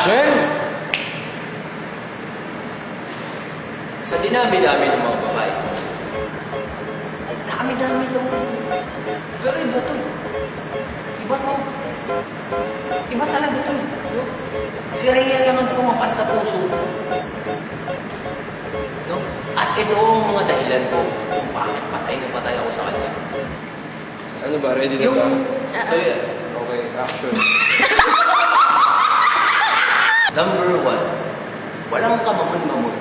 Action! Sa dinami-dami ng mga babae sa mundo. Ay, dami-dami sa mundo. Pero iba to. Iba to. Iba talaga to. No? Si Rhea lang ang tumapat sa puso ko. No? At ito ang mga dahilan ko kung bakit patay na patay ako sa kanya. Ano ba? Ready na ba? Ito yan. Okay, action. Number 1, walang kamamon-mamon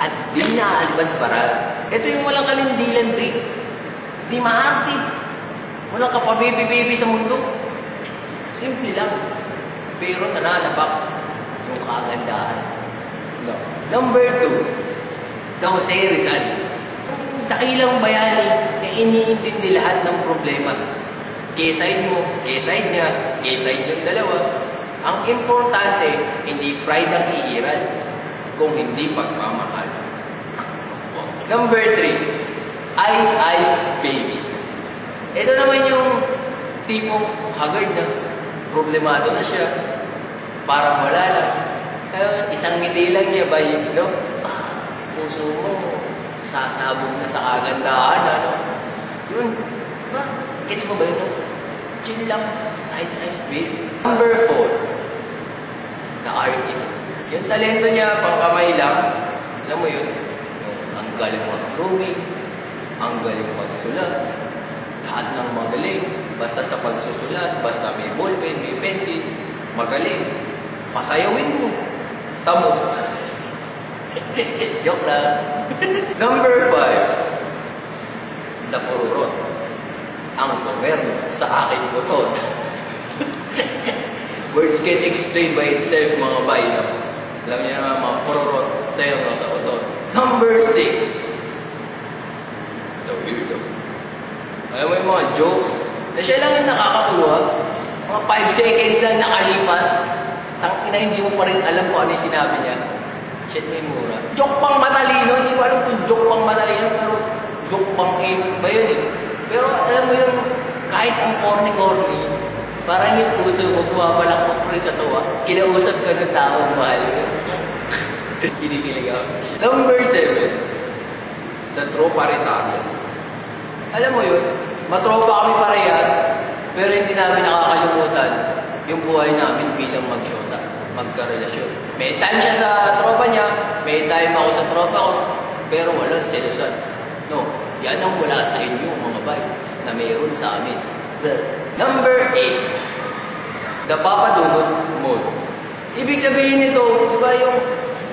at di naaalban para. Ito yung walang kalindilan, di maarte. Walang kapabibi-bibi sa mundo. Simple lang. Pero nananabak yung kagandahan. No. Number 2, the Jose Rizal. Ang dakilang bayani na iniintindi lahat ng problema. K-side mo, K-side niya, K-side yung dalawa. Ang importante, hindi pride ang iiran, kung hindi pagmamahal. Number 3, Ice Ice Baby. Ito naman yung tipong haggard na, problemado na siya, parang wala lang. Isang ngiti lang niya ba yun, no? Puso mo, sasabog na sa kagandahan, ano? Yun, ba? Gets mo ba yun? Chill lang, Ice Ice Baby. Number 4, the artist. Yung talento niya, pang kamay lang, alam mo yun, ang galing mag-drawing, ang galing magsulat, lahat ng magaling, basta sa pagsusulat, basta may ballpen, may pencil, magaling, pasayawin mo, tamo. Joke lang. Number 5, the pururot. Ang gobyerno sa aking utot. Words can't explain by itself, mga bayi. Alam niyo naman, mga pururot, tayo sa utot. Number 6, the weirdo. Alam mo yung mga jokes, na siya lang yung nakakakuha. Mga 5 seconds lang nakalipas, tangina, hindi mo pa rin alam kung ano yung sinabi niya. Shit, may mura. Joke pang matalino, hindi ko alam kung joke pang matalino, pero joke pang ingot ba yun eh. Pero alam mo yung kahit ang corny-corny, parang yung puso mo bumabalak mo sa tuwa, kinausap ka ng taong mahal. Kinikilig ako. Number 7, the troparitarian. Alam mo yun, matropa kami parehas, pero hindi namin nakakalimutan yung buhay namin bilang magsyota, magkarelasyon. May time siya sa tropa niya, may time ako sa tropa ko, pero walang selusan. No, yan ang wala sa inyo, mga bay, na mayroon sa amin. Number 8, the papadunod mode. Ibig sabihin nito, di ba yung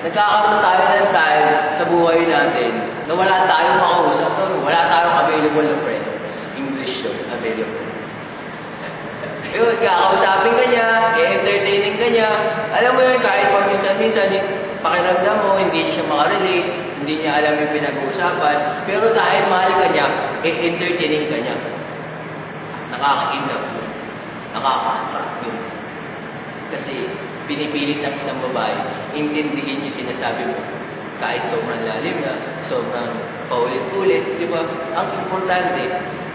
nagkakaroon tayo ng time sa buhay natin na wala tayong makausap, wala tayong available na friends. English yun, available. Yun, kakausapin ka niya, i-entertaining ka niya. Alam mo yun, kahit paminsan-minsan, pakiramdam mo, hindi niya siya makarelate, hindi niya alam yung pinag-uusapan, pero dahil mahal ka niya, i-entertaining ka niya. Nakaka-inlove yun. Nakaka-attract yun. Kasi pinipilit ng isang babae, intindihin yung sinasabi mo. Kahit sobrang lalim na, sobrang paulit-ulit, di ba? Ang importante,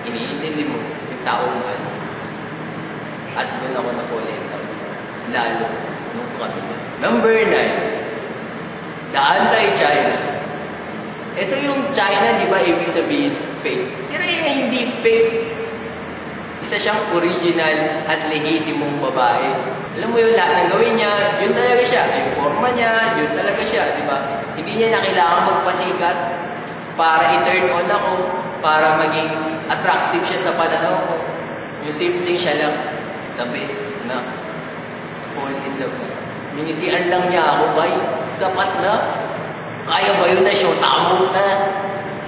iniintindi mo yung taong mahal. At doon ako napulita. Lalo nung kami na. Number 9, the anti-China. Ito yung China, di ba, ibig sabihin fake. Tira yung hindi fake. Isa siyang original at lehitimong babae. Alam mo yung lahat ng gawin niya, yun talaga siya. Yung forma niya, yun talaga siya, di ba? Hindi niya na kailangan magpasikat para i-turn on ako, para maging attractive siya sa pananaw ko. Yung simpleng siya lang, the best na fall in love na. Minitian lang niya ako, bay. Sapat na. Kaya ba yun na show? Tamo na.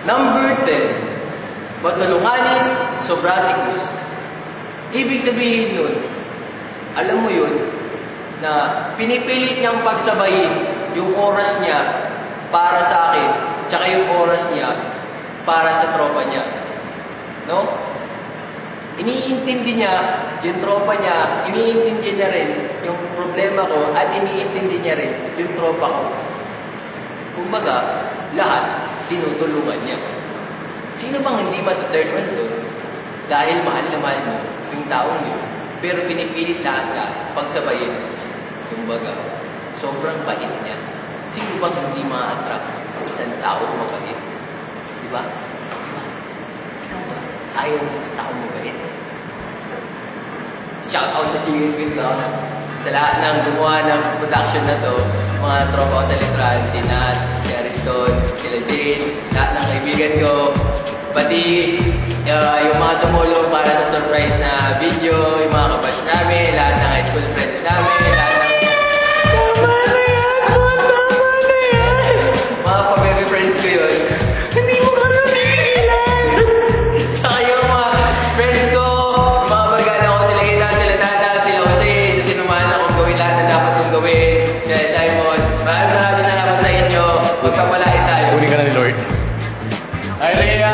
Number 10, Batulunganis Sobraticus. Ibig sabihin nun, alam mo yun, na pinipilit niyang pagsabayin yung oras niya para sa akin, tsaka yung oras niya para sa tropa niya. No? Iniintindi niya yung tropa niya, iniintindi niya rin yung problema ko, at iniintindi niya rin yung tropa ko. Kumbaga, lahat tinutulungan niya. Sino bang hindi matuturn on doon? Dahil mahal na mahal mo yung taong yun, pero pinipilit lahat ka pagsabayin Kumbaga, sobrang bait niya. Sino bang hindi ma-attract sa isang tao mabait? Di ba? Ikaw ba? Ayaw mo sa tao mabait? Shoutout sa Chicken Queen Clown. Sa lahat ng gumawa ng production na to, mga tropa ko sa Letran, si Nat, si Ariston, sila Jane, lahat ng kaibigan ko, pati yung mga tumulong para sa surprise na video, yung mga kabash namin, lahat ng high school friends namin, lahat ng... Tama na yan! Mga pa-baby friends ko yun. Hindi mo kami nagigilan! Tsaka yung mga friends ko, mga bargada ko, sila Ina, sila Tata, sila Jose, sinumahan akong gawin lahat na dapat kong gawin. Sila Simon, maraming salamat sa inyo. Magkapalain tayo. Huli ka na ni Lord. Hi, Rhea!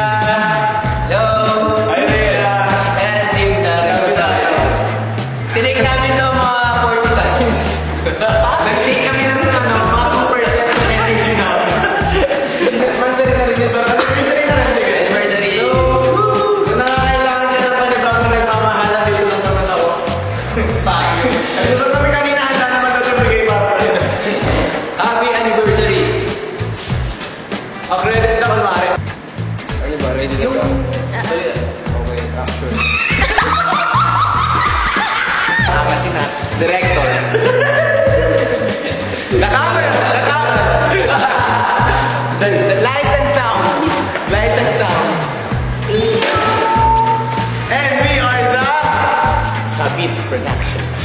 Hello! Hi, Rhea! And team na Sabi tayo. tinake namin ng mga 40 times. Nag-take kami ng mga 2% ng energy namin. Anniversary na rin yun. So, anniversary na rin sige. Anniversary. So, kung nangangailangan ka na panibagong nagmamahalan, dito lang naman ako. Gusto kami kanina, handa naman daw siya bigay para sa'yo. Happy anniversary! Ang credits na kunwari. Ano ba? Ready na ba? Tuloy. Okay, action. Kasi na, director. The camera! The camera! The lights and sounds. Lights and sounds. And we are the Habib Productions.